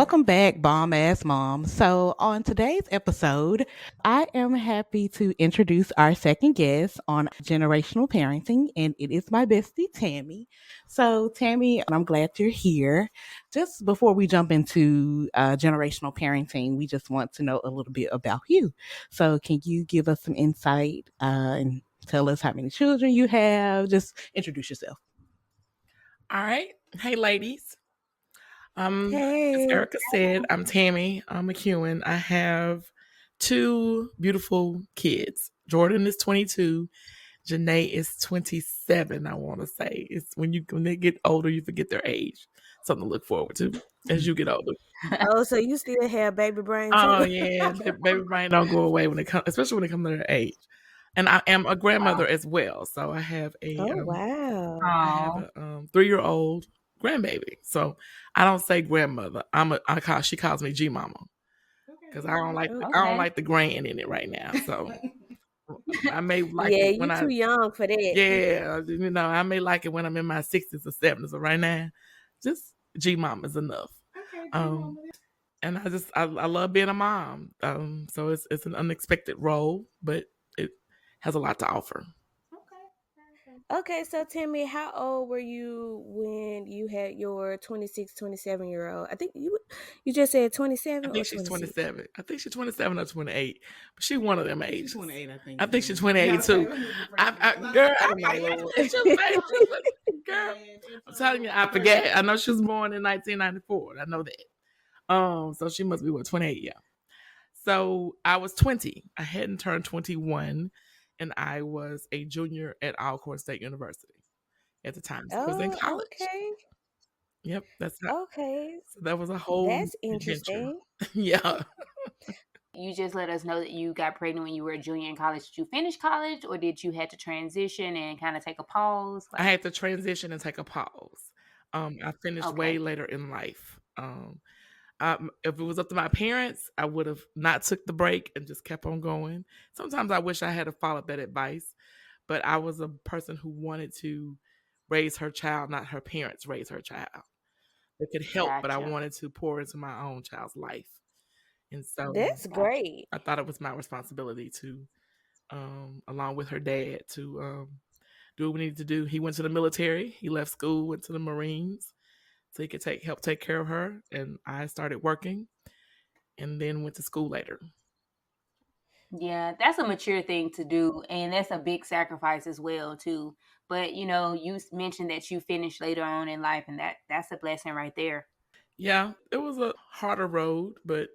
Welcome back, Bomb Ass Mom. So, on today's episode, I am happy to introduce our second guest on generational parenting, and it is my bestie, Tammie. So, Tammie, I'm glad you're here. Just before we jump into generational parenting, we just want to know a little bit about you. So, can you give us some insight and tell us how many children you have? Just introduce yourself. All right. Hey, ladies. As Hey. Erica said, I'm Tammie McEwen. I have two beautiful kids. Jordan is 22. Janae is 27. I want to say it's when they get older, you forget their age. Something to look forward to as you get older. Oh, so you still have baby brain Oh too? yeah, baby brain don't go away when it comes, especially when it comes to their age. And I am a grandmother as well, so I have a Oh, wow. I have a 3-year-old grandbaby. So I don't say grandmother. She calls me G mama because I don't like I don't Okay. like the grand in it right now. So I may like Yeah, it you when too young for that. I may like it when I'm in my 60s or 70s. But right now, just G mama is enough. And I love being a mom. So it's an unexpected role, but it has a lot to offer. Okay, so tell me, how old were you when you had your 26, 27-year-old? I think you just said 27 I or think she's 26? 27. I think she's 27 or 28. But she's one of them ages. 28, I think. I think she's 28 too. Girl, Oh, my Lord. girl, I'm telling you, I forget. I know she was born in 1994. I know that. So she must be 28, yeah. So I was 20. I hadn't turned 21, and I was a junior at Alcorn State University at the time. So I was in college. Okay. Yep, Okay. so that was a whole That's adventure. interesting. Yeah. You just let us know that you got pregnant when you were a junior in college. Did you finish college, or did you have to transition and kind of take a pause? I had to transition and take a pause. I finished way later in life. If it was up to my parents, I would have not took the break and just kept on going. Sometimes I wish I had followed that advice, but I was a person who wanted to raise her child, not her parents raise her child. They could help, but I Gotcha. wanted to pour into my own child's life. And so That's great. I thought it was my responsibility to, along with her dad, to do what we needed to do. He went to the military. He left school, went to the Marines, so he could help take care of her. And I started working, and then went to school later. Yeah, that's a mature thing to do, and that's a big sacrifice as well too. But you mentioned that you finished later on in life, and that's a blessing right there. Yeah, it was a harder road, but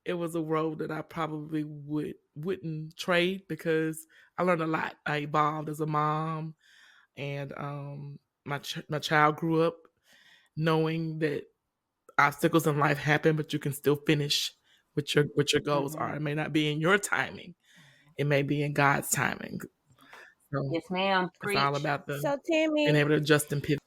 it was a road that I probably wouldn't trade because I learned a lot. I evolved as a mom, and my child grew up knowing that obstacles in life happen, but you can still finish what your goals are. It may not be in your timing; it may be in God's timing. So Yes, ma'am. it's all Preach. about So being Tammy, able to adjust and pivot.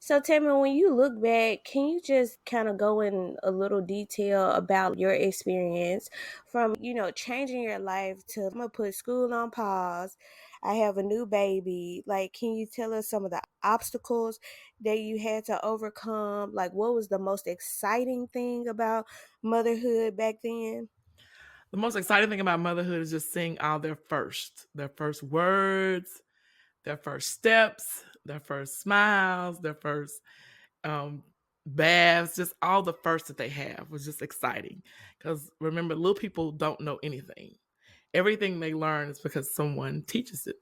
when you look back, can you just kind of go in a little detail about your experience from, changing your life to, I'm going to put school on pause. I have a new baby. Like, can you tell us some of the obstacles that you had to overcome? Like, what was the most exciting thing about motherhood back then? The most exciting thing about motherhood is just seeing all their first words, their first steps, their first smiles, their first um, baths, just all the first that they have was just exciting. Because remember, little people don't know anything. Everything they learn is because someone teaches it,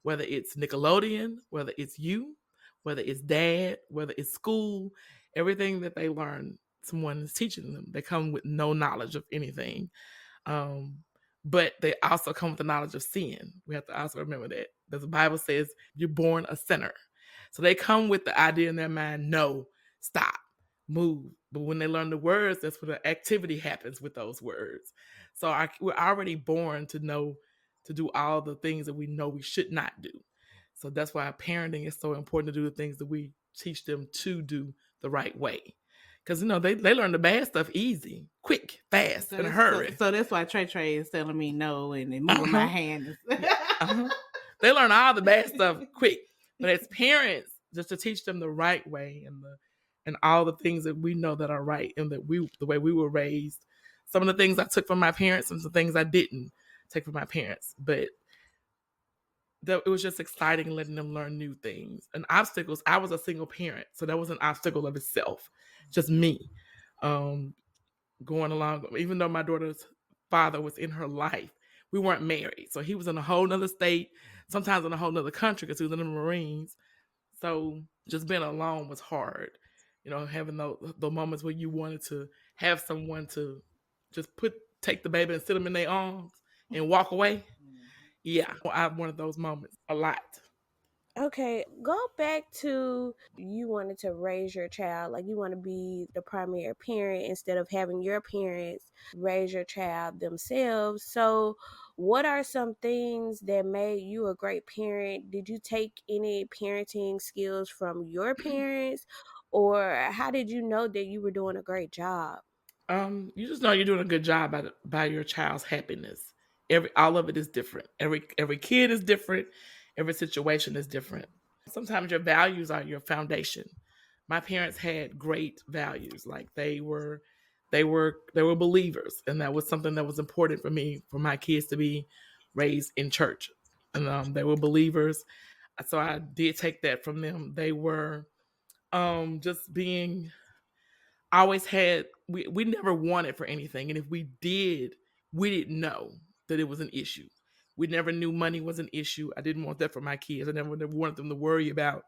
whether it's Nickelodeon, whether it's you, whether it's dad, whether it's school. Everything that they learn, someone is teaching them. They come with no knowledge of anything. But they also come with the knowledge of sin. We have to also remember that. The Bible says you're born a sinner. So they come with the idea in their mind, no, stop, move. But when they learn the words, that's where the activity happens with those words. So we're already born to know to do all the things that we know we should not do. So that's why parenting is so important to do the things that we teach them to do the right way. Because, they learn the bad stuff easy, quick, fast, in a hurry. So that's why Trey is telling me no and moving my hand. They learn all the bad stuff quick. But as parents, just to teach them the right way and all the things that we know that are right and that the way we were raised. Some of the things I took from my parents and some things I didn't take from my parents. But it was just exciting letting them learn new things. And obstacles, I was a single parent, so that was an obstacle of itself. Just me. Um, Going along, even though my daughter's father was in her life, we weren't married. So he was in a whole nother state, sometimes in a whole nother country because he was in the Marines. So just being alone was hard. Having the moments where you wanted to have someone to just take the baby and sit them in their arms and walk away. Yeah, I wanted those moments a lot. Okay, go back to you wanted to raise your child, like you want to be the primary parent instead of having your parents raise your child themselves. So, what are some things that made you a great parent? Did you take any parenting skills from your parents, or how did you know that you were doing a great job? You just know you're doing a good job by your child's happiness. All of it is different. Every kid is different. Every situation is different. Sometimes your values are your foundation. My parents had great values. Like they were believers, and that was something that was important for me, for my kids to be raised in church. And they were believers, so I did take that from them. They were just being always had we never wanted for anything, and if we did, we didn't know that it was an issue. We never knew money was an issue. I didn't want that for my kids. I never wanted them to worry about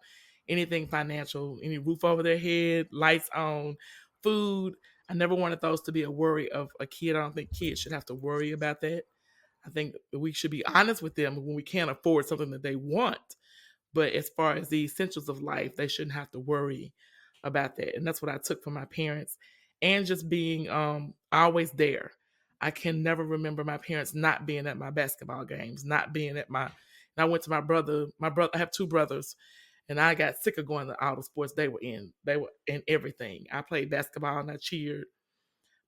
anything financial, any roof over their head, lights on, food. I never wanted those to be a worry of a kid. I don't think kids should have to worry about that. I think we should be honest with them when we can't afford something that they want. But as far as the essentials of life, they shouldn't have to worry about that. And that's what I took from my parents. And just being always there. I can never remember my parents not being at my basketball games, not being at my. And I went to my brother. I have two brothers, and I got sick of going to all the sports they were in. They were in everything. I played basketball and I cheered,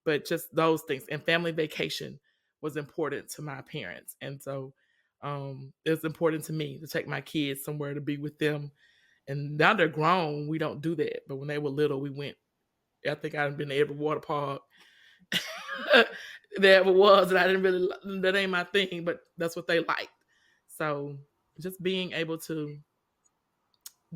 but just those things. And family vacation was important to my parents, and so it was important to me to take my kids somewhere to be with them. And now they're grown, we don't do that. But when they were little, we went. I think I've been to every water park there ever was, and I didn't really. That ain't my thing, but that's what they liked. So just being able to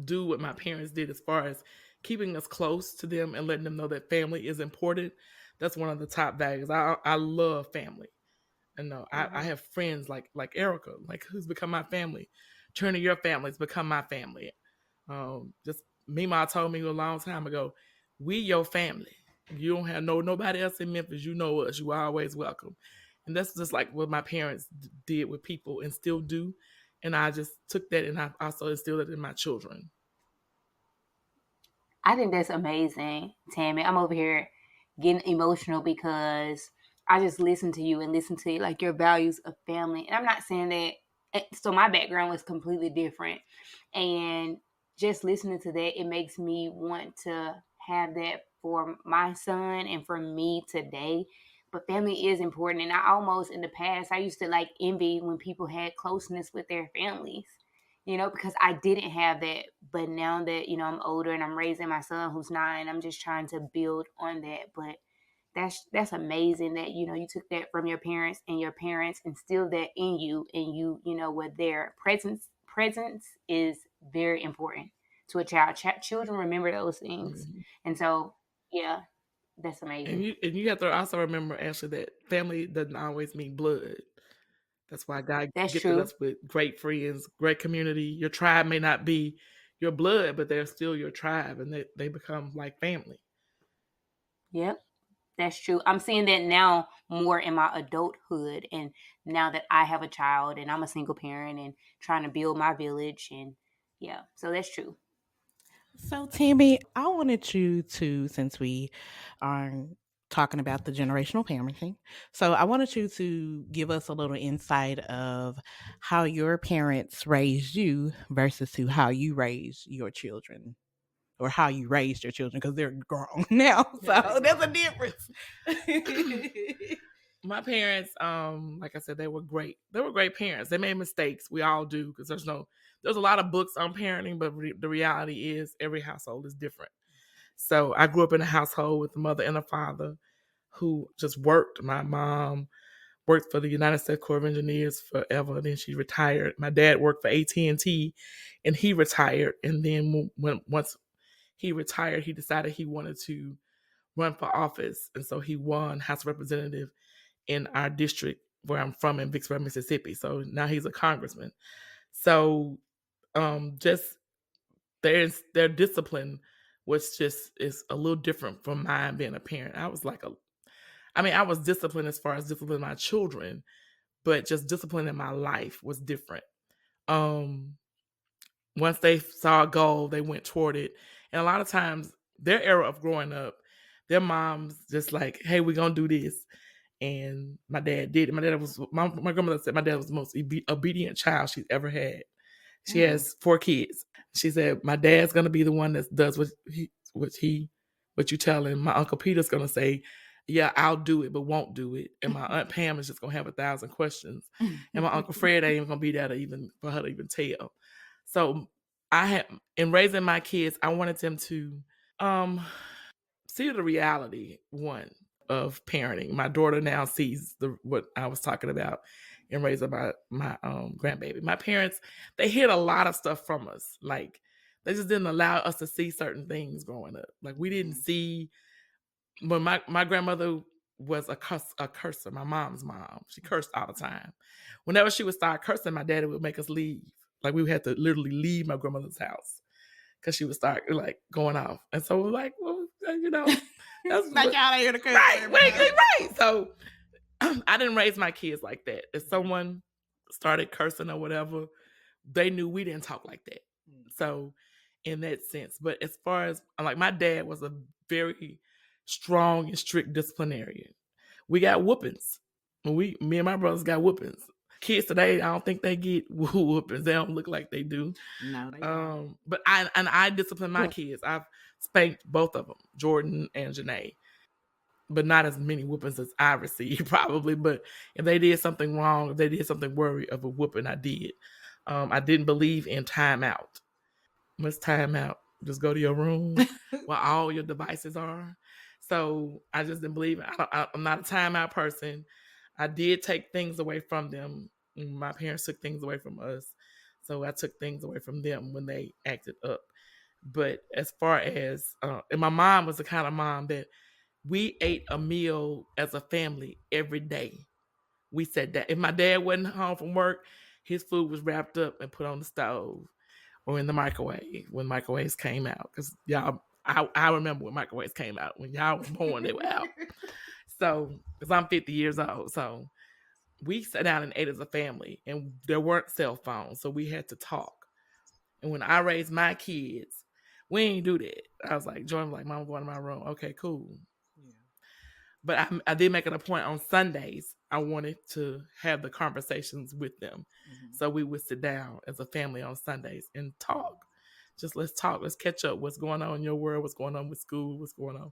do what my parents did as far as keeping us close to them and letting them know that family is important. That's one of the top values. I love family. And no, I Mm-hmm. have friends like Erica, like who's become my family. Turning your family's become my family. Just Mima told me a long time ago, we your family. You don't have nobody else in Memphis. You know us. You are always welcome. And that's just like what my parents did with people and still do. And I just took that and I also instilled it in my children. I think that's amazing, Tammie. I'm over here getting emotional because I just listen to you and listen to like your values of family. And I'm not saying that. So my background was completely different, and just listening to that, it makes me want to have that for my son and for me today. But family is important, and I almost in the past I used to like envy when people had closeness with their families, because I didn't have that. But now that, I'm older and I'm raising my son who's 9, I'm just trying to build on that. But that's amazing that, you took that from your parents and your parents instilled that in you, and were there. Presence is very important to a child. Children remember those things. Mhm. And so, yeah, that's And amazing. you have to also remember, Ashley, that family doesn't always mean blood. That's why God That's gifted true. us with great friends, great community. Your tribe may not be your blood, but they're still your tribe, and they become like family. Yep. That's true. I'm seeing that now more in my adulthood, and now that I have a child and I'm a single parent and trying to build my village, and yeah, so that's true. So, Tammy, I wanted you to, since we are talking about the generational parenting, so I wanted you to give us a little insight of how your parents raised you versus to how you raised your children, or how you raised your children, because they're grown now. Yeah, they So there's a grown. difference. My parents, like I said, they were great. They were great parents. They made mistakes. We all do, because there's a lot of books on parenting, but the reality is every household is different. So I grew up in a household with a mother and a father who just worked. My mom worked for the United States Corps of Engineers forever. Then she retired. My dad worked for AT&T, and he retired. And then once he retired, he decided he wanted to run for office, and so he won House of Representative in our district where I'm from in Vicksburg, Mississippi. So now he's a congressman. So just their discipline was just is a little different from mine being a parent. I was disciplined as far as disciplining my children, but just discipline in my life was different. Once they saw a goal, they went toward it. And a lot of times, their era of growing up, their moms just like, hey, we're going to do this. And my dad did it. My grandmother said my dad was the most obedient child she's ever had. She has 4 kids. She said, my dad's going to be the one that does what you tell him. My Uncle Peter's going to say, yeah, I'll do it, but won't do it. And my Aunt Pam is just going to have 1,000 questions. And my Uncle Fred ain't even going to be there for her to even tell. So in raising my kids, I wanted them to see the reality, one, of parenting. My daughter now sees what I was talking about in raising my grandbaby. My parents, they hid a lot of stuff from us. Like, they just didn't allow us to see certain things growing up. Like, we didn't see, when my grandmother was a cursor, my mom's mom. She cursed all the time. Whenever she would start cursing, my daddy would make us leave. Like, we had to literally leave my grandmother's house because she would start like going off. And so we're like, well, that's like y'all ain't here to curse. Right. So I didn't raise my kids like that. If someone started cursing or whatever, they knew we didn't talk like that. So in that sense, but as far as like, my dad was a very strong and strict disciplinarian. We got whoopings. Me and my brothers got whoopings. Kids today, I don't think they get whoopings. They don't look like they do. No, they don't. But I discipline my kids. I've spanked both of them, Jordan and Janae, but not as many whoopings as I received probably. But if they did something wrong, if they did something worthy of a whooping, I did. I didn't believe in timeout. What's timeout? Just go to your room where all your devices are. So I just didn't believe it. I'm not a timeout person. I did take things away from them. My parents took things away from us. So I took things away from them when they acted up. But as far as, and my mom was the kind of mom that we ate a meal as a family every day. We said that if my dad wasn't home from work, his food was wrapped up and put on the stove or in the microwave when microwaves came out. Because y'all, I remember when microwaves came out. When y'all was born, they were out. So, because I'm 50 years old. So we sat down and ate as a family, and there weren't cell phones. So we had to talk. And when I raised my kids, we ain't do that. I was like, Jordan was like, Mom, I'm going to my room. Okay, cool. Yeah. But I did make it a point on Sundays. I wanted to have the conversations with them. So we would sit down as a family on Sundays and talk. Just let's talk. Let's catch up. What's going on in your world? What's going on with school? What's going on?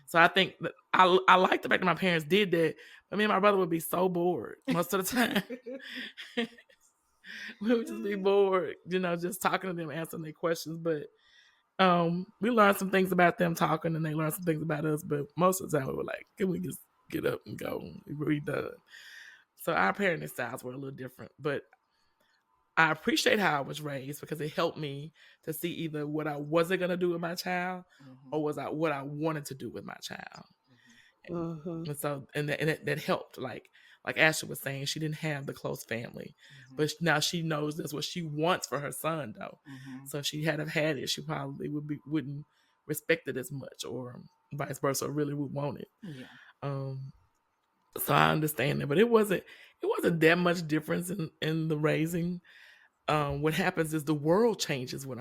So I think that I like the fact that my parents did that. But me and my brother would be so bored most of the time. We would just be bored, just talking to them, answering their questions. But we learned some things about them talking, and they learned some things about us. But most of the time, we were like, "Can we just get up and go? We're done." So our parenting styles were a little different, but I appreciate how I was raised because it helped me to see either what I wasn't going to do with my child or what I wanted to do with my child. And so, that helped. Like Ashley was saying, she didn't have the close family, but now she knows that's what she wants for her son, though. So if she had had it, she probably wouldn't respect it as much, or vice versa, or really would want it. So I understand that, but it wasn't that much difference in the raising. What happens is the world changes when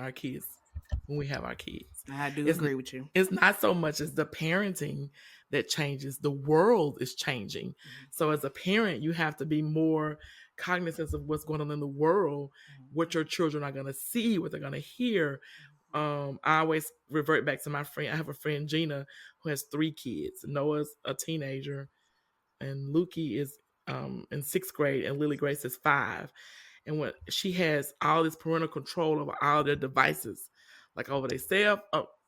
we have our kids. I do agree with you. It's not so much as the parenting that changes. The world is changing. So as a parent, you have to be more cognizant of what's going on in the world, what your children are going to see, what they're going to hear. I always revert back to my friend. I have a friend, Gina, who has 3 kids. Noah's a teenager, and Lukey is in 6th grade, and Lily Grace is 5. And when she has all this parental control over all their devices, like over their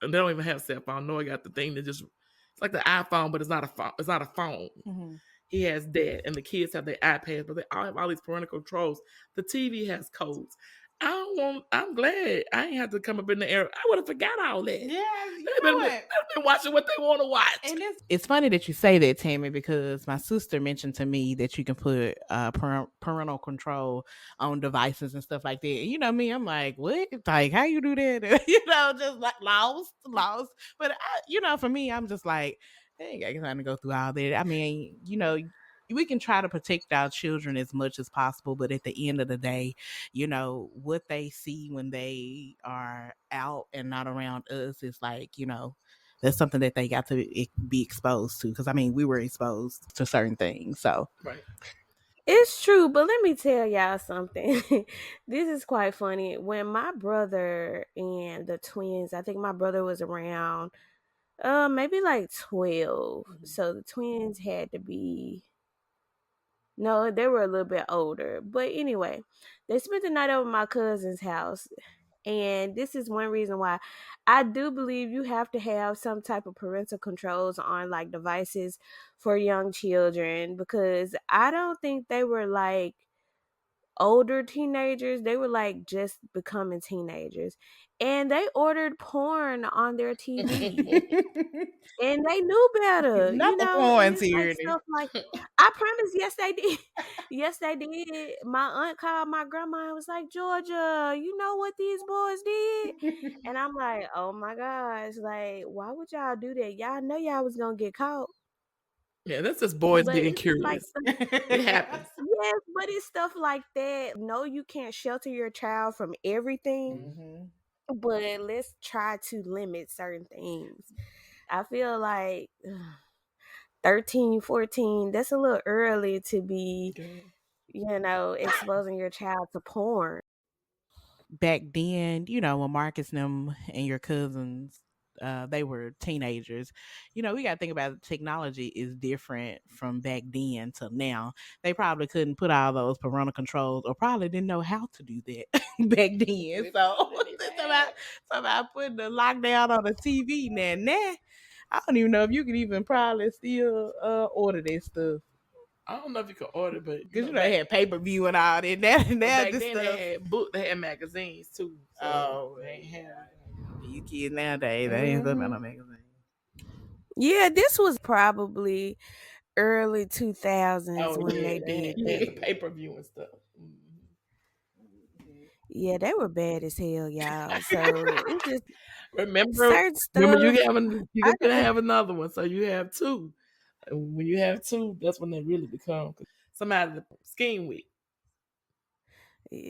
and they don't even have cell phone. Noah got the thing that just it's like the iPhone, but it's not a phone. It's not a phone. Mm-hmm. He has that, and the kids have their iPads, but they all have all these parental controls. The TV has codes. I'm glad I ain't have to come up in the air. I would have forgot all that. Yeah, They've been watching what they want to watch. And it's funny that you say that, Tammie, because my sister mentioned to me that you can put parental control on devices and stuff like that. And you know me, I'm like, what? Like, how you do that? Just like lost. But for me, I'm just like, I ain't got time to go through all that. I mean, we can try to protect our children as much as possible, but at the end of the day, what they see when they are out and not around us is like, that's something that they got to be exposed to. Because I mean, we were exposed to certain things. So right. It's true, but let me tell y'all something. This is quite funny. When my brother and the twins, I think my brother was around maybe like 12. Mhm. So the twins had to be no, they were a little bit older. But anyway, they spent the night over my cousin's house. And this is one reason why I do believe you have to have some type of parental controls on like devices for young children, because I don't think they were like older teenagers. They were like just becoming teenagers. And they ordered porn on their TV. And they knew better, Not the and porn, it's like Tierney. stuff like I promise, yes they did. Yes, they did. My aunt called my grandma and was like, Georgia, you know what these boys did? And I'm like, oh my gosh, like, why would y'all do that? Y'all know y'all was gonna get caught. Yeah, that's just boys But getting it's like curious. It happens. yes, but it's stuff like that. No, you can't shelter your child from everything, Mm-hmm. but let's try to limit certain things. I feel like 13, 14, that's a little early to be, exposing your child to porn. Back then, when Marcus and them and your cousins, they were teenagers, we got to think about it, technology is different from back then to now. They probably couldn't put all those parental controls or probably didn't know how to do that back then. So it's about putting the lockdown on the TV now. I don't even know if you could even probably still order that stuff. I don't know if you can order, but Because they had pay-per-view and all that. back This then stuff. they had magazines too. So they ain't have you kids nowadays, they ain't stuff about no magazine. Yeah, this was probably early 2000s when they did they had the that. pay-per-view and stuff. Yeah, they were bad as hell, y'all. So it just Remember, certain stuff. you I gonna have another one, so you have two. And when you have two, that's when they really become somebody to scheme with.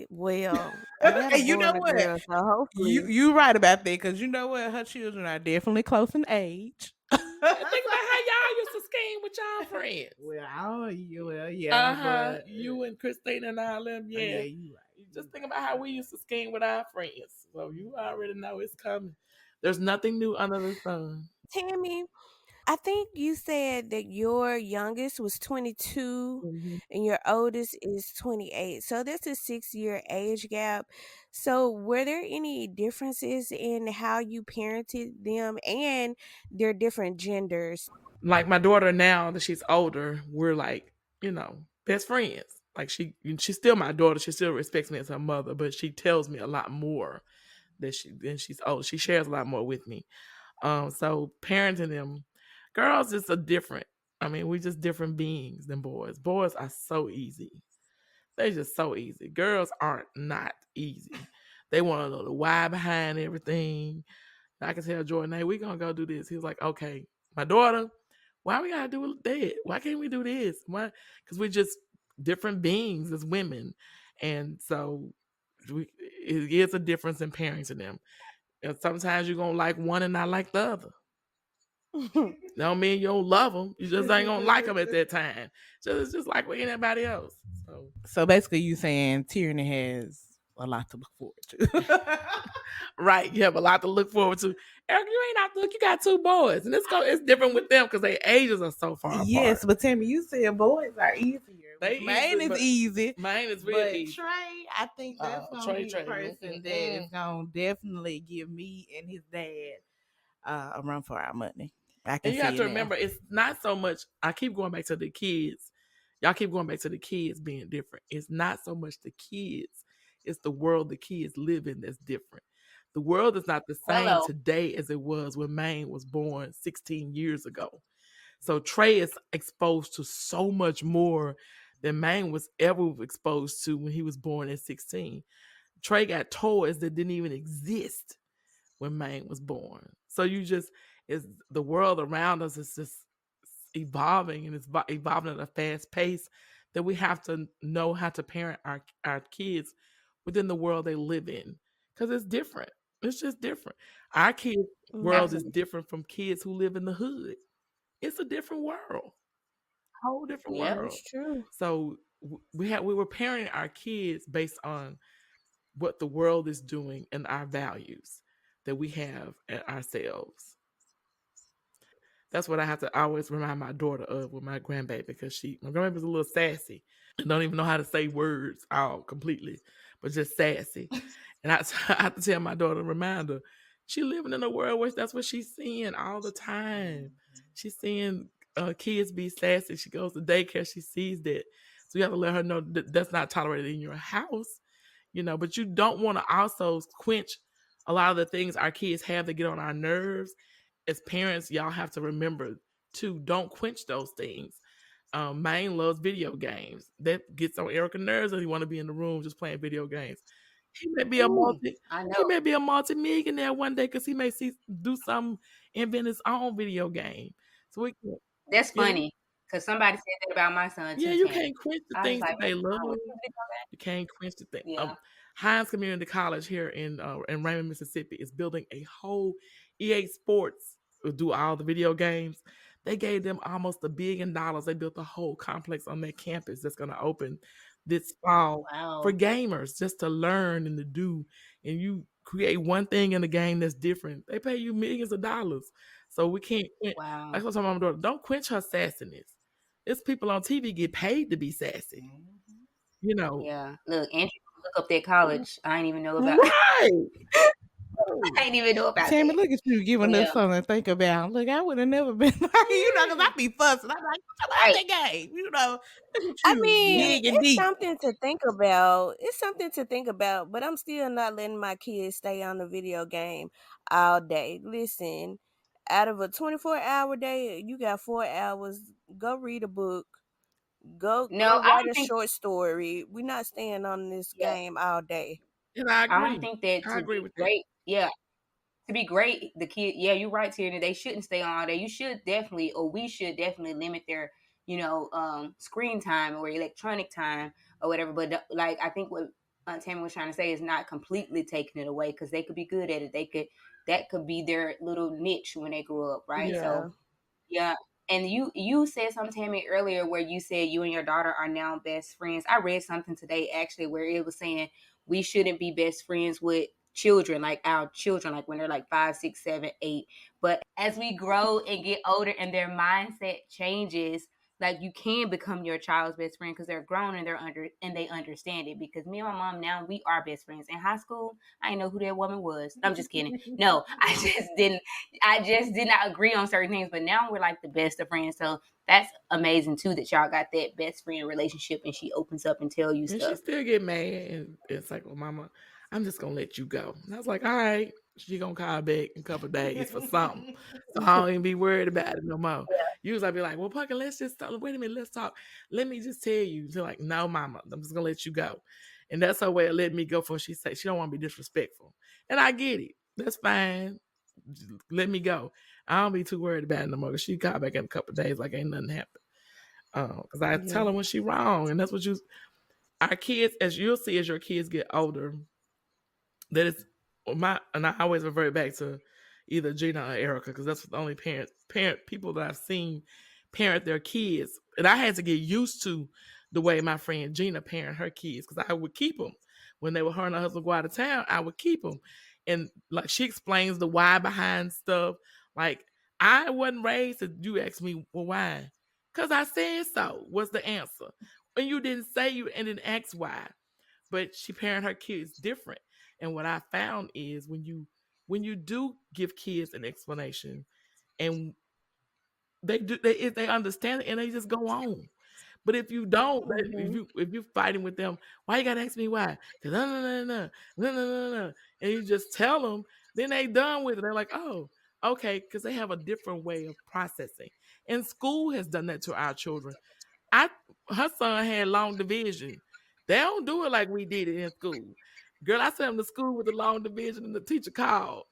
well, I got a And you boy know and a what? girl, so hopefully. You right about that, because you know what? Her children are definitely close in age. Think about how y'all used to scheme with y'all friends. Yeah. You and Christina and all them, yeah. You right. Just think about how we used to scheme with our friends. So you already know it's coming. There's nothing new under the sun. Tammie, I think you said that your youngest was 22 and your oldest is 28. So that's a 6-year age gap. So were there any differences in how you parented them and their different genders? Like my daughter now that she's older, we're like, best friends. Like she's still my daughter. She still respects me as her mother, but she tells me a lot more than she's old. She shares a lot more with me. So parenting them, girls just are different. I mean, we just different beings than boys. Boys are so easy. They're just so easy. Girls aren't not easy. They want to know the why behind everything. I can tell Jordan, hey, we gonna go do this. He was like, okay. My daughter, why we gotta do that? Why can't we do this? Why? Because we're just different beings as women, and so it is a difference in parenting them. And sometimes you're gonna like one and not like the other. Don't mean you don't love them. You just ain't gonna like them at that time. So it's just like with anybody else. So basically, you saying Tierney has a lot to look forward to. Right, you have a lot to look forward to. Eric, you ain't out to look. You got two boys, and it's different with them because their ages are so far apart. Yes, but Tammie, you said boys are easier. Mine is easy. Mine is real easy. Trey, I think that's gonna be a person that is gonna definitely give me and his dad a run for our money. I can And you have see to it now. remember, it's not so much. I keep going back to the kids. Y'all keep going back to the kids being different. It's not so much the kids, it's the world the kids live in that's different. The world is not the same Hello. today as it was when Maine was born 16 years ago. So Trey is exposed to so much more than Maine was ever exposed to when he was born at 16. Trey got toys that didn't even exist when Maine was born. So you just is the world around us is just evolving, and it's evolving at a fast pace that we have to know how to parent our kids within the world they live in, because it's different. It's just different. Our kids' world is Absolutely. different from kids who live in the hood. It's a different world, whole different Yep. world. That's true. So we were parenting our kids based on what the world is doing and our values that we have at ourselves. That's what I have to always remind my daughter of with my grandbaby, because my grandbaby's a little sassy and don't even know how to say words out completely, but just sassy. And I have to tell my daughter, remind her, she living in a world where that's what she's seeing all the time. She's seeing kids be sassy. She goes to daycare, she sees that. So you have to let her know that that's not tolerated in your house, but you don't want to also quench a lot of the things our kids have that get on our nerves. As parents, y'all have to remember to don't quench those things. Maine loves video games. That gets on Erica's nerves, and he want to be in the room just playing video games. He may be a Ooh, multi I he know. may be a multi-millionaire one day because he may do some invent his own video game. So we can, That's yeah, funny because somebody said that about my son yeah, too, you Tammy. can't quench the I was just things like, that they what's love. wrong with you, video You can't quench the thing. game? Yeah. Hines Community College here in Raymond, Mississippi, is building a whole EA Sports do all the video games. They gave them almost $1 billion. They built a whole complex on their campus that's going to open this fall for Wow. gamers, just to learn and to do. And you create one thing in the game that's different. They pay you millions of dollars. So we can't quench. Wow. That's what I'm talking about. Don't quench her sassiness. It's people on TV get paid to be sassy. You know, Yeah. Look, Andrew, look up that college. I ain't even know about. right. I ain't even know about Tammy, that. look at you But giving us yeah, something to think about. Look, I would have never been like, because I be fussing. I'm like, come out right. that game. Look at I you Yeah. mean, digging it's deep. something to think about. It's something to think about, but I'm still not letting my kids stay on the video game all day. Listen, out of a 24-hour day, you got 4 hours. Go read a book. Go No, go I write don't a think. short story. We're not staying on this Yeah, game all day. And I I don't agree. think that I to agree be with that. great. Yeah, to be great, the kid. Yeah, you're right, Tierney. They shouldn't stay on all day. You should definitely, or we should definitely limit their, screen time or electronic time or whatever. But like, I think what Aunt Tammy was trying to say is not completely taking it away because they could be good at it. That could be their little niche when they grow up, right? Yeah. So Yeah. yeah. And you said something, Tammy, earlier where you said you and your daughter are now best friends. I read something today actually where it was saying we shouldn't be best friends with children, like our children, like when they're like 5, 6, 7, 8. But as we grow and get older and their mindset changes, like you can become your child's best friend because they're grown and they understand it. Because me and my mom now, we are best friends. In high school, I didn't know who that woman was. I'm just kidding. No, I just did not agree on certain things, but now we're like the best of friends. So that's amazing too that y'all got that best friend relationship and she opens up and tell you And she stuff. still get mad, and it's like, well, mama, I'm just gonna let you go. And I was like, all right, she gonna call back in a couple of days for something. So I don't even be worried about it no more. Usually I be like, well, Pumpkin, let's just talk. Wait a minute, let's talk. Let me just tell you. She's like, no, mama, I'm just gonna let you go. And that's her way of letting me go before she say she don't want to be disrespectful. And I get it. That's fine. Just let me go. I don't be too worried about it no more. She call back in a couple of days like ain't nothing happened. Because I tell Yeah. her when she wrong, and that's what our kids, as you'll see as your kids get older, that is and I always revert back to either Gina or Erica because that's the only parent people that I've seen parent their kids, and I had to get used to the way my friend Gina parent her kids because I would keep them when they were her and her husband go out of town. I would keep them, and like she explains the why behind stuff. Like I wasn't raised to you ask me, well, why? Because I said so was the answer. When you didn't say you and didn't ask why, but she parent her kids different. And what I found is when you when you do give kids an explanation and they understand it and they just go on. But if you don't, if you fighting with them, why you gotta ask me why? Because no, and you just tell them, then they done with it. They're like, oh, okay, because they have a different way of processing. And school has done that to our children. I Her son had long division. They don't do it like we did it in school. Girl, I sent him to school with the long division, and the teacher called.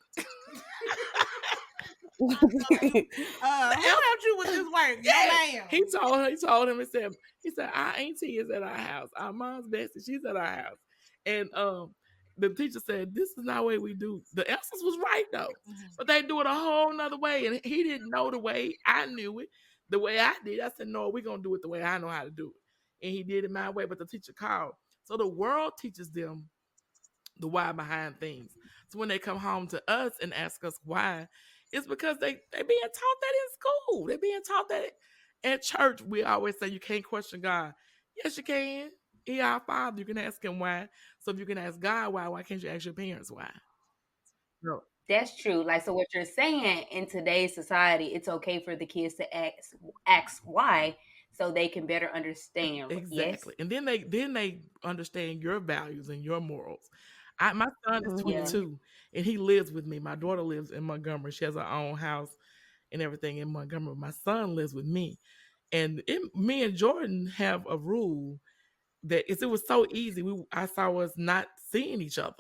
Who helped you with this work? No, ma'am. He told him, he said, our auntie is at our house. Our mom's Bessie, she's at our house. And the teacher said, this is not the way we do. The answers was right though. But they do it a whole nother way. And he didn't know the way. I knew it. The way I did. I said, no, we're gonna do it the way I know how to do it. And he did it my way, but the teacher called. So the world teaches them the why behind things. So when they come home to us and ask us why, it's because they being taught that in school. They're being taught that at church. We always say you can't question God. Yes, you can. He our Father. You can ask him why. So if you can ask God why can't you ask your parents why? No. That's true. Like, so what you're saying, in today's society, it's okay for the kids to ask why, so they can better understand. Exactly. Yes? And then they understand your values and your morals. My son is Yeah. 22 and he lives with me. My daughter lives in Montgomery. She has her own house and everything in Montgomery. My son lives with me. And me and Jordan have a rule that it was so easy. I saw us not seeing each other.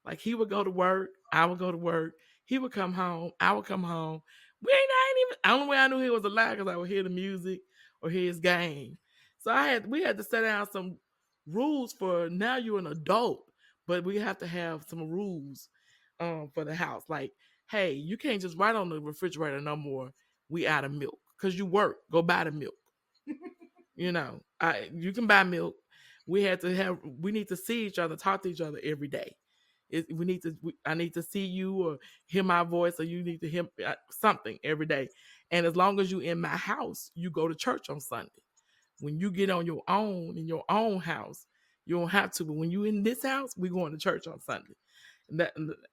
Like he would go to work, I would go to work. He would come home, I would come home. I ain't even. The only way I knew he was alive because I would hear the music or hear his game. So we had to set down some rules for now. You're an adult, but we have to have some rules for the house. Like, hey, you can't just write on the refrigerator no more. We out of milk because you work. Go buy the milk. You can buy milk. We need to see each other, talk to each other every day. I need to see you or hear my voice, or you need to hear something every day. And as long as you in my house, you go to church on Sunday. When you get on your own in your own house, you don't have to. But when you in this house, we going to church on Sunday.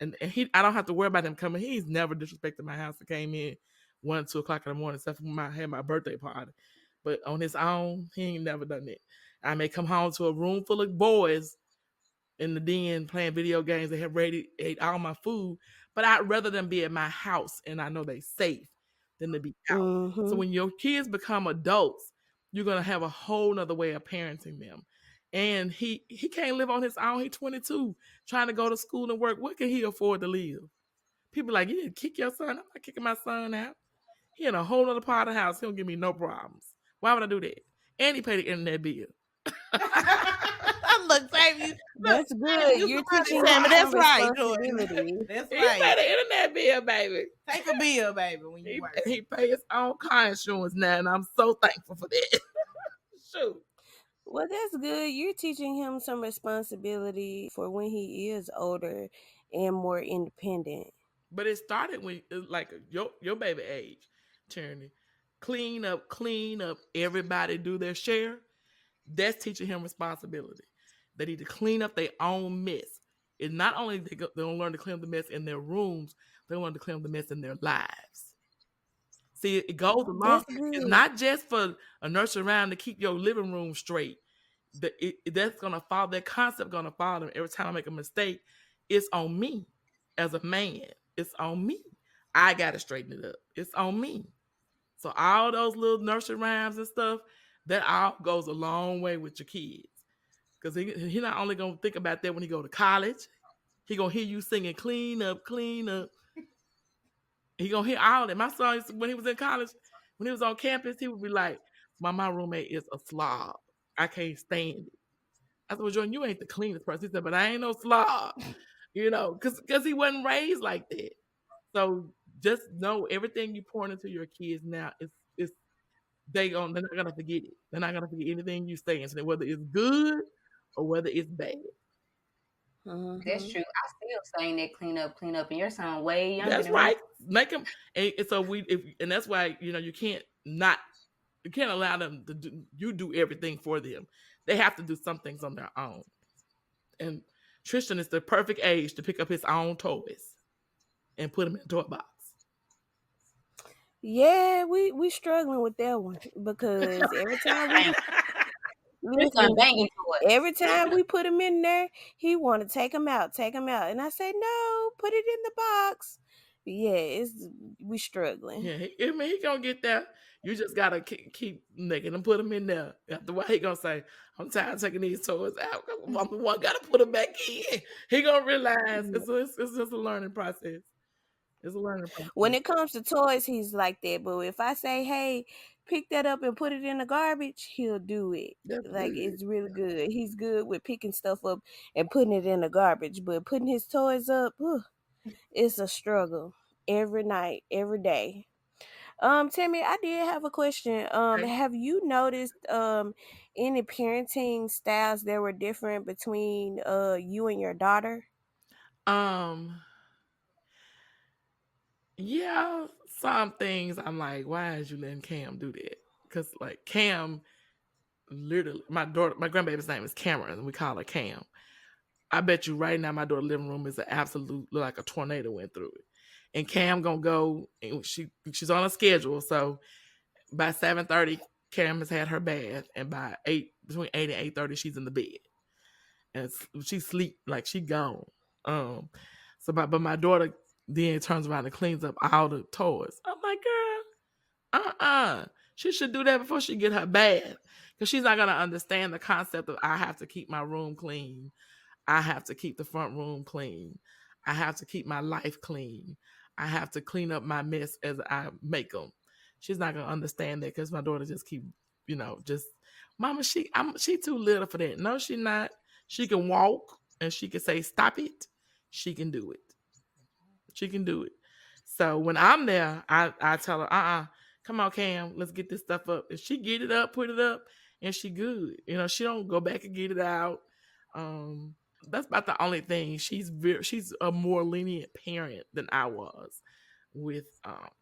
And I don't have to worry about him coming. He's never disrespected my house. He came in 1, 2 o'clock in the morning, except for when I had my birthday party. But on his own, he ain't never done it. I may come home to a room full of boys in the den playing video games. They have already ate all my food, but I'd rather them be at my house and I know they safe than to be out. So when your kids become adults, you're gonna have a whole nother way of parenting them. And he can't live on his own. He's 22, trying to go to school and work. What can he afford to live? People like, you need to kick your son. I'm not kicking my son out. He in a whole other part of the house. He don't give me no problems. Why would I do that? And he paid the internet bill. Look, Tammie. That's good. You're teaching him That's some right, Jordan. responsibility. That's He paid right. the internet bill, baby. Take a bill, baby, when you work. He pay his own car insurance now, and I'm so thankful for that. Shoot. Well, that's good. You're teaching him some responsibility for when he is older and more independent. But it started when, like, your baby age, Tyranny. Clean up. Everybody do their share. That's teaching him responsibility. They need to clean up their own mess. And not only they don't learn to clean up the mess in their rooms, they learn to clean up the mess in their lives. See, it goes along. That's good. It's not just for a nursery rhyme to keep your living room straight. That's gonna follow. That concept gonna follow them every time I make a mistake. It's on me as a man. It's on me. I gotta straighten it up. It's on me. So all those little nursery rhymes and stuff, that all goes a long way with your kids. Because he not only gonna think about that when he go to college, he gonna hear you singing "clean up, clean up." He gonna hear all that. My son, when he was in college, when he was on campus, he would be like, my roommate is a slob. I can't stand it." I said, "Well, Jordan, you ain't the cleanest person." He said, "But I ain't no slob." Because he wasn't raised like that. So just know everything you pour into your kids now is they're not gonna forget it. They're not gonna forget anything you say, and so whether it's good or whether it's bad. That's true. I still saying that clean up, and your son way younger That's than right. me. Make them, and so and that's why you can't allow them to do everything for them. They have to do some things on their own. And Tristan is the perfect age to pick up his own toys. and put them in a toy box. Yeah, we struggling with that one because every time we Dang. This listen, unbanging toys. every time we put him in there, he want to take him out, and I say no, put it in the box. Yeah, it's we struggling. Yeah, I mean, he gonna get there. You just gotta keep making him put them in there. After a while, he gonna say, "I'm tired of taking these toys out. I'm the one gotta put them back in." He gonna realize it's just a learning process. It's a learning When process. it comes to toys, he's like that. But if I say, "Hey, pick that up and put it in the garbage," he'll do it. That's Like good. it's really good. He's good with picking stuff up and putting it in the garbage. But putting his toys up, it's a struggle every night, every day. Tammy, I did have a question. Okay. Have you noticed any parenting styles that were different between you and your daughter? Um. Yeah, some things I'm like, why is you letting Cam do that? Because like Cam, literally, my grandbaby's name is Cameron, and we call her Cam. I bet you right now, my daughter's living room is an absolute look like a tornado went through it. And Cam gonna go, and she's on a schedule, so by 7:30, Cam has had her bath, and by between 8 and 8:30, she's in the bed, and she sleep like she gone. Um, but my daughter then turns around and cleans up all the toys. I'm like, girl, she should do that before she get her bath, because she's not gonna understand the concept of I have to keep my room clean. I have to keep the front room clean. I have to keep my life clean. I have to clean up my mess as I make them. She's not gonna understand that because my daughter just keep, just mama. She too little for that. No, she not. She can walk and she can say stop it. She can do it. She can do it. So when I'm there, I tell her, come on, Cam, let's get this stuff up. If she get it up, put it up, and she good. She don't go back and get it out. That's about the only thing. She's a more lenient parent than I was with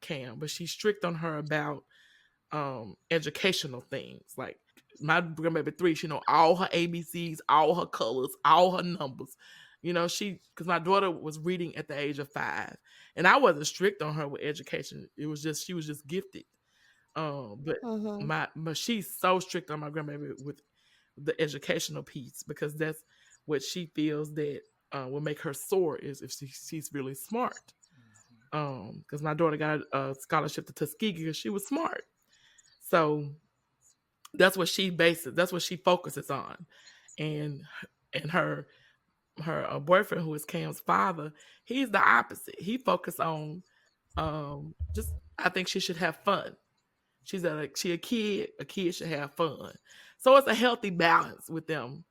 Cam, but she's strict on her about educational things. Like my grandbaby 3, she know all her ABCs, all her colors, all her numbers. Because my daughter was reading at the age of 5, and I wasn't strict on her with education. It was just she was just gifted. But Mm-hmm. but she's so strict on my grandbaby with the educational piece, because that's what she feels that will make her soar is if she's really smart. Because my daughter got a scholarship to Tuskegee because she was smart. So that's what she bases. That's what she focuses on, and her boyfriend, who is Cam's father, he's the opposite. He focused on just I think she should have fun. She a kid. A kid should have fun. So it's a healthy balance with them.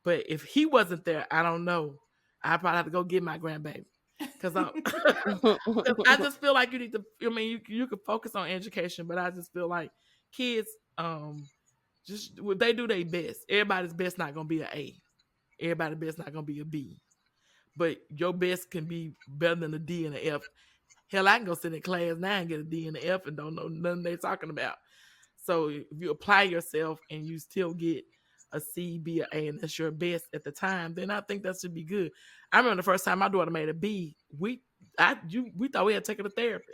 But if he wasn't there, I don't know. I probably have to go get my grandbaby because I just feel like you need to. I mean, you could focus on education, but I just feel like kids just they do their best. Everybody's best not gonna be an A. Everybody's best not gonna be a B. But your best can be better than a D and an F. Hell, I can go sit in class now and get a D and an F and don't know nothing they're talking about. So if you apply yourself and you still get a C, B, or A, and that's your best at the time, then I think that should be good. I remember the first time my daughter made a B, we thought we had to take her to therapy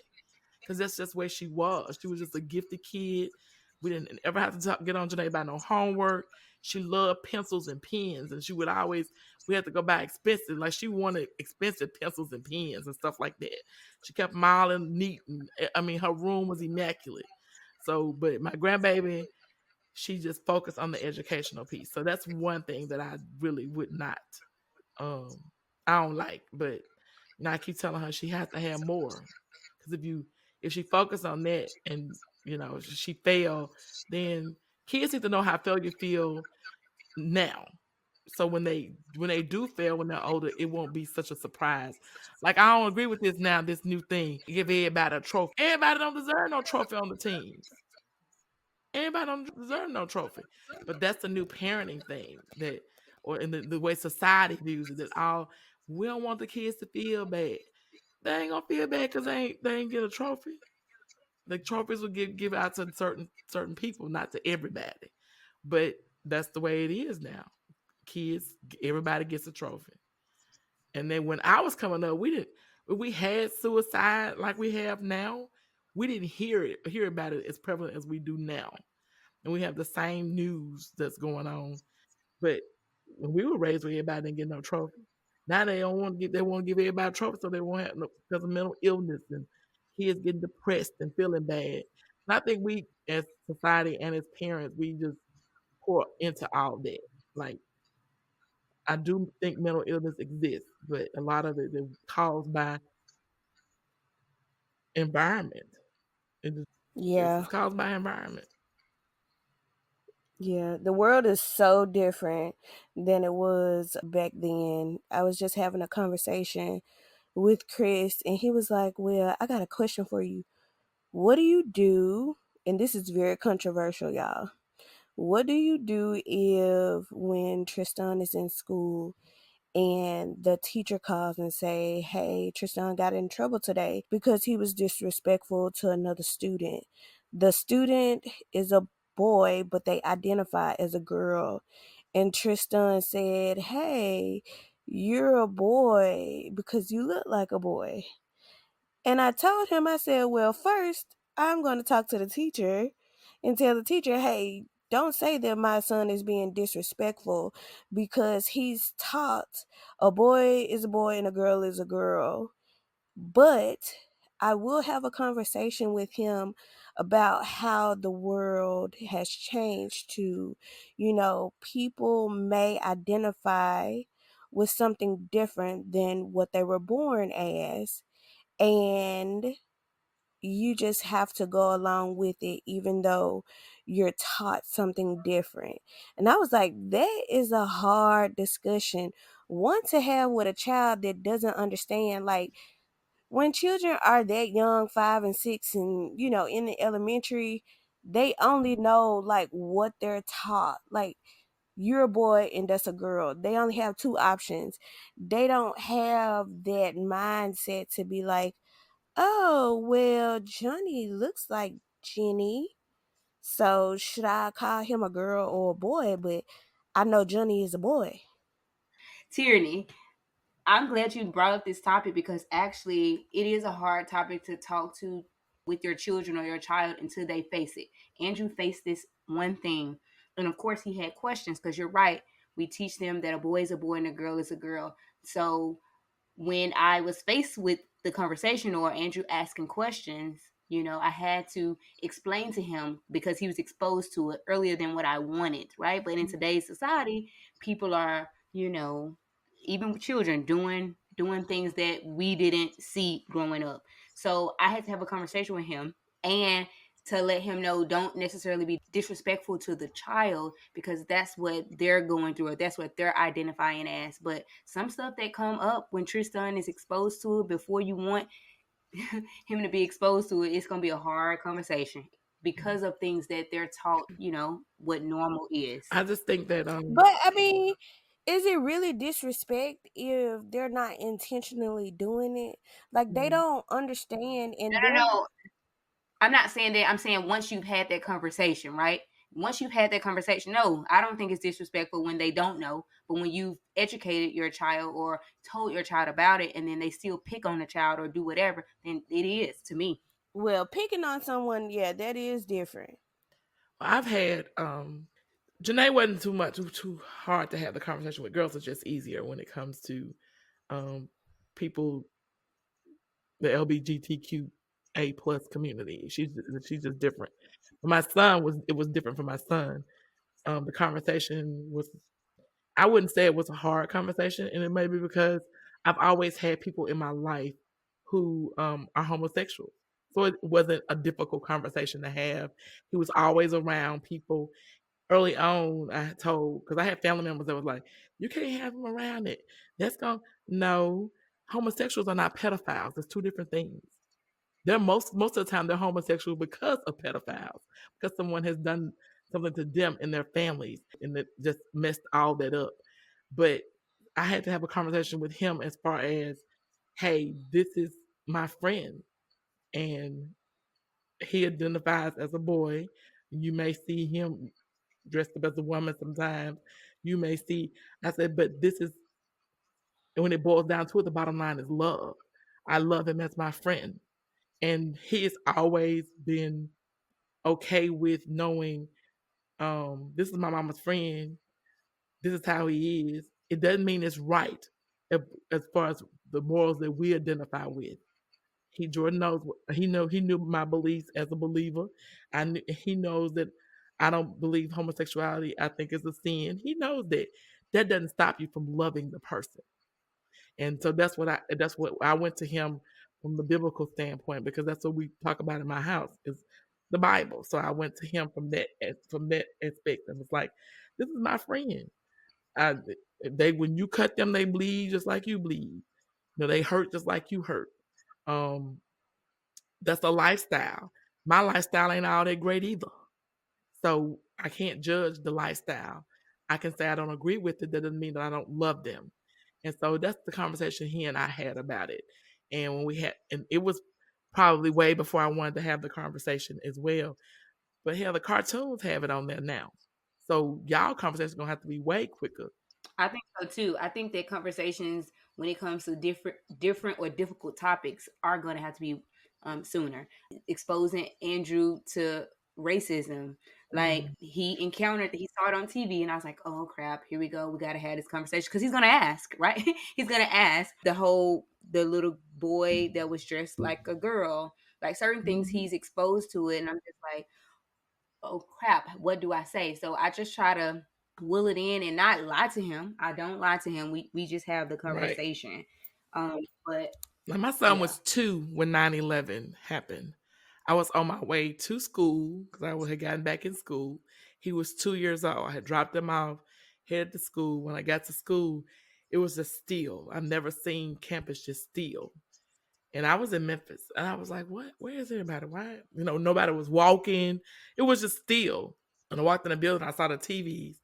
because that's just where she was. She was just a gifted kid. We didn't ever have to get on Janae about no homework. She loved pencils and pens, and she would always, we had to go buy expensive, like she wanted expensive pencils and pens and stuff like that. She kept them all in neat, and I mean, her room was immaculate. So, but my grandbaby, she just focused on the educational piece. So that's one thing that I really would not, um, I don't like. But I keep telling her she has to have more, because if she focus on that and she fail, then kids need to know how failure feel now. So when they do fail when they're older, it won't be such a surprise. Like I don't agree with this now. This new thing, give everybody a trophy. Everybody don't deserve no trophy on the teams. Everybody don't deserve no trophy. But that's the new parenting thing that, or in the way society views it, that we don't want the kids to feel bad. They ain't gonna feel bad because they ain't get a trophy. The trophies will give out to certain people, not to everybody. But that's the way it is now. Kids, everybody gets a trophy. And then when I was coming up, we didn't. If we had suicide like we have now, we didn't hear about it as prevalent as we do now. And we have the same news that's going on. But when we were raised, where everybody didn't get no trophy. Now they don't want to get. They want to give everybody a trophy, so they won't have no because of mental illness and kids getting depressed and feeling bad. And I think we, as society and as parents, we just pour into all that. Like I do think mental illness exists, but a lot of it is caused by environment. It's Yeah. caused by environment. Yeah, the world is so different than it was back then. I was just having a conversation with Chris, and he was like, "Well, I got a question for you. What do you do?" And this is very controversial, y'all. What do you do if when Tristan is in school and the teacher calls and say, "Hey, Tristan got in trouble today because he was disrespectful to another student." The student is a boy, but they identify as a girl. And Tristan said, "Hey, you're a boy because you look like a boy." And I told him, I said, "Well, first, I'm going to talk to the teacher and tell the teacher, hey, don't say that my son is being disrespectful because he's taught a boy is a boy and a girl is a girl." But I will have a conversation with him about how the world has changed to, people may identify with something different than what they were born as. And you just have to go along with it, even though you're taught something different. And I was like, that is a hard discussion. One to have with a child that doesn't understand. Like, when children are that young, 5 and 6, and in the elementary, they only know like what they're taught. Like, you're a boy and that's a girl. They only have two options. They don't have that mindset to be like, "Oh, well, Johnny looks like Jenny. So should I call him a girl or a boy?" But I know Johnny is a boy. Tyranny. I'm glad you brought up this topic because actually it is a hard topic to talk to with your children or your child until they face it. Andrew faced this one thing. And of course, he had questions because you're right. We teach them that a boy is a boy and a girl is a girl. So when I was faced with the conversation or Andrew asking questions, I had to explain to him because he was exposed to it earlier than what I wanted, right? But in today's society, people are, even with children doing things that we didn't see growing up. So I had to have a conversation with him and to let him know don't necessarily be disrespectful to the child because that's what they're going through or that's what they're identifying as. But some stuff that come up when Tristan is exposed to it before you want him to be exposed to it, it's going to be a hard conversation because of things that they're taught, what normal is. I just think that But I mean, is it really disrespect if they're not intentionally doing it? Like, they don't understand, No, and no, they're no. I'm not saying that. I'm saying once you've had that conversation, right? Once you've had that conversation, no, I don't think it's disrespectful when they don't know. But when you've educated your child or told your child about it and then they still pick on the child or do whatever, then it is to me. well, picking on someone. Yeah, that is different. I've had Janae wasn't too hard to have the conversation with. Girls it's just easier when it comes to people, the LGBTQA plus community. She's just different. My son was different for my son. The conversation was, I wouldn't say it was a hard conversation, and it may be because I've always had people in my life who are homosexual. So it wasn't a difficult conversation to have. He was always around people. Early on, I told, because I had family members that was like, "You can't have him around it. That's going." No, homosexuals are not pedophiles. It's two different things. They're most of the time they're homosexual because of pedophiles, because someone has done something to them and their families, and it just messed all that up. But I had to have a conversation with him as far as, hey, this is my friend, and he identifies as a boy. You may see him dressed up as a woman sometimes. You may see. I said, but this is, and when it boils down to it, the bottom line is love. I love him as my friend. And he has always been okay with knowing this is my mama's friend. This is how he is. It doesn't mean it's right as far as the morals that we identify with. Jordan knows he knew my beliefs as a believer. He knows that I don't believe homosexuality. I think it's a sin. He knows that. That doesn't stop you from loving the person. And so that's what I went to him from the biblical standpoint, because that's what we talk about in my house is the Bible. So I went to him from that aspect and was like, this is my friend. I, they when you cut them, they bleed just like you bleed. They hurt just like you hurt. Um, that's a lifestyle. My lifestyle ain't all that great either. So I can't judge the lifestyle. I can say I don't agree with it. That doesn't mean that I don't love them. And so that's the conversation he and I had about it. And and it was probably way before I wanted to have the conversation as well. But hell, the cartoons have it on there now. So y'all conversation gonna have to be way quicker. I think so too. I think that conversations when it comes to different or difficult topics are going to have to be sooner. Exposing Andrew to racism, like Mm, he saw it on TV, and I was like, oh crap, here we go. We got to have this conversation because he's going to ask, right? He's going to ask the little boy that was dressed like a girl, like certain things mhm. he's exposed to it, and I'm just like, oh crap, what do I say? So I just try to will it in and not lie to him. I don't lie to him. We just have the Right. conversation. But Like my son yeah. was 2 when 9/11 happened. I was on my way to school because I had gotten back in school. He was 2 years old. I had dropped him off, headed to school. When I got to school, it was just still. I've never seen campus just still. And I was in Memphis, and I was like, "What? Where is everybody? Why? Nobody was walking. It was just still." And I walked in the building. I saw the TVs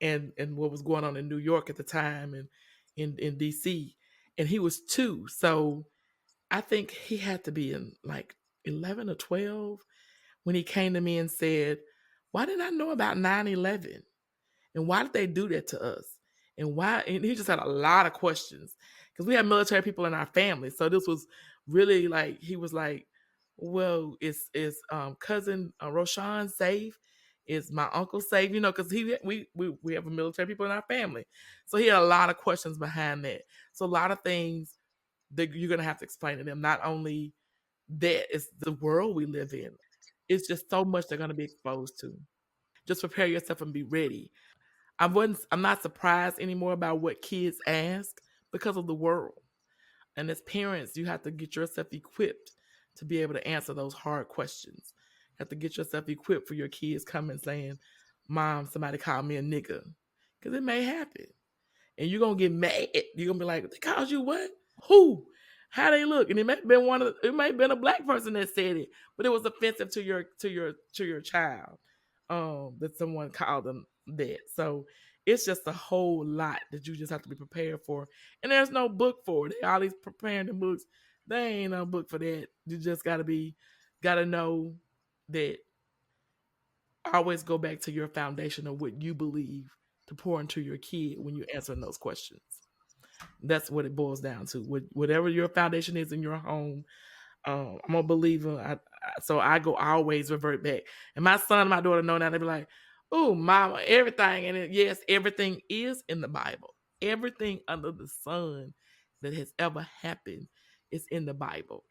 and what was going on in New York at the time, and in DC. And he was 2, so I think he had to be in like 11 or 12 when he came to me and said, "Why didn't I know about 9/11? And why did they do that to us? And why?" And he just had a lot of questions because we had military people in our family. So this was really like, he was like, "Well, is cousin Roshan safe? Is my uncle safe?" Because we have military people in our family. So he had a lot of questions behind that. So a lot of things that you're gonna have to explain to them. Not only that, it's the world we live in. It's just so much they're gonna be exposed to. Just prepare yourself and be ready. I'm not surprised anymore about what kids ask because of the world. And as parents, you have to get yourself equipped to be able to answer those hard questions. You have to get yourself equipped for your kids coming saying, "Mom, somebody called me a nigga." Because it may happen. And you're gonna get mad. You're gonna be like, "They called you what? Who? How they look?" And it may have been a black person that said it, but it was offensive to your child. That someone called them that. So it's just a whole lot that you just have to be prepared for. And there's no book for it. They all these preparing the books. There ain't no book for that. You just gotta know that. Always go back to your foundation of what you believe to pour into your kid when you're answering those questions. That's what it boils down to. Whatever your foundation is in your home, I'm a believer. So I go always revert back. And my son and my daughter know now. They be like, "Oh, mama, everything." And yes, everything is in the Bible. Everything under the sun that has ever happened is in the Bible.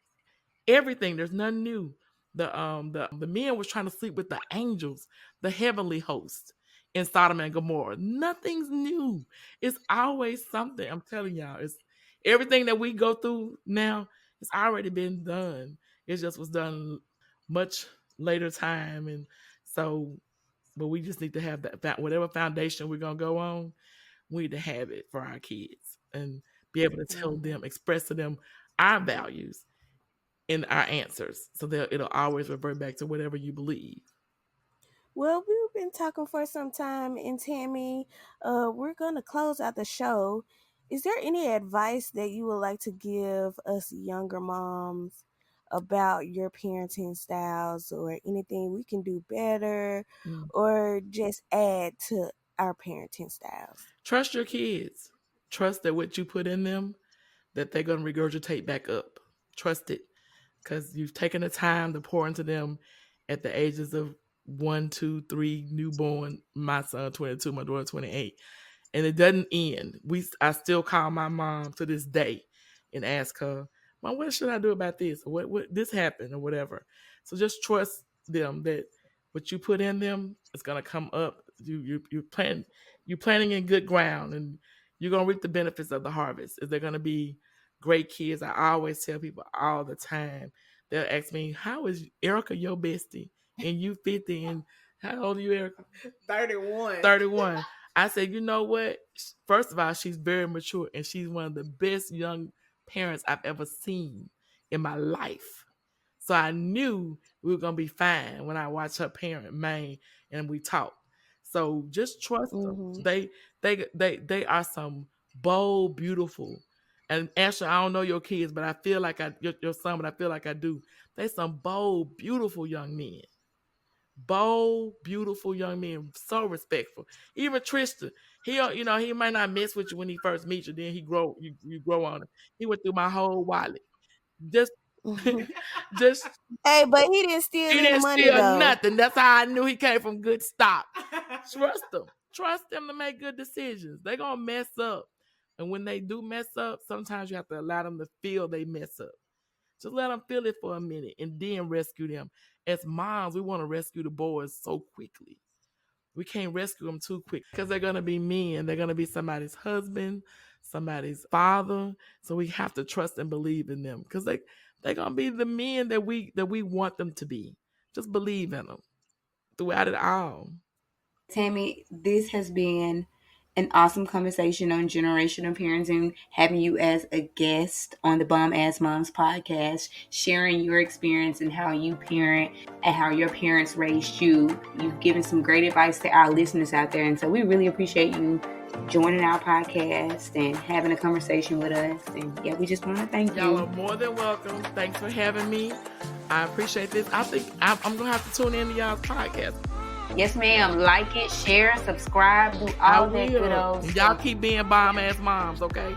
Everything. There's nothing new. The men was trying to sleep with the angels, the heavenly host in Sodom and Gomorrah. Nothing's new. It's always something. I'm telling y'all, it's everything that we go through now. It's already been done. It just was done much later time, and so, but we just need to have that whatever foundation we're gonna go on. We need to have it for our kids and be able to tell Mhm. them, express to them our values in our answers, so that it'll always revert back to whatever you believe. Well, we've been talking for some time, and Tammie, we're going to close out the show. Is there any advice that you would like to give us younger moms about your parenting styles, or anything we can do better, Mm. or just add to our parenting styles? Trust your kids. Trust that what you put in them, that they're going to regurgitate back up. Trust it, because you've taken the time to pour into them at the ages of 1, 2, 3, newborn. My son 22, my daughter 28, and it doesn't end. I still call my mom to this day and ask her, "Mom, what should I do about this? Or what this happened or whatever." So just trust them that what you put in them is gonna come up. You're planting in good ground, and you're gonna reap the benefits of the harvest. Is they're gonna be great kids. I always tell people all the time. They'll ask me, "How is Erica your bestie?" And you 50, and how old are you, Erica? 31. 31. I said, you know what? First of all, she's very mature, and she's one of the best young parents I've ever seen in my life. So I knew we were gonna be fine when I watched her parent Maine and we talked. So just trust them. They are some bold, beautiful. And Ashley, I don't know your kids, but I feel like your son, but I feel like I do. They some bold, beautiful young men. Bold, beautiful young men, so respectful. Even Tristan, he might not mess with you when he first meets you, then you grow on him. He went through my whole wallet. Just just Hey, but he didn't steal he any didn't money steal though. nothing. That's how I knew he came from good stock. Trust them. Trust them to make good decisions. They're gonna mess up. And when they do mess up, sometimes you have to allow them to feel they mess up. Just let them feel it for a minute and then rescue them. As moms, we want to rescue the boys so quickly. We can't rescue them too quick because they're going to be men. They're going to be somebody's husband, somebody's father. So we have to trust and believe in them because they're going to be the men that we want them to be. Just believe in them throughout it all. Tammie, this has been an awesome conversation on generational parenting, having you as a guest on the Bomb Ass Moms podcast, sharing your experience and how you parent and how your parents raised you. You've given some great advice to our listeners out there. And so we really appreciate you joining our podcast and having a conversation with us. And yeah, we just want to thank you. Y'all are more than welcome. Thanks for having me. I appreciate this. I think I'm going to have to tune into y'all's podcast. Yes, ma'am. Like it, share, subscribe, do all that good old stuff. Y'all keep being bomb ass moms, okay?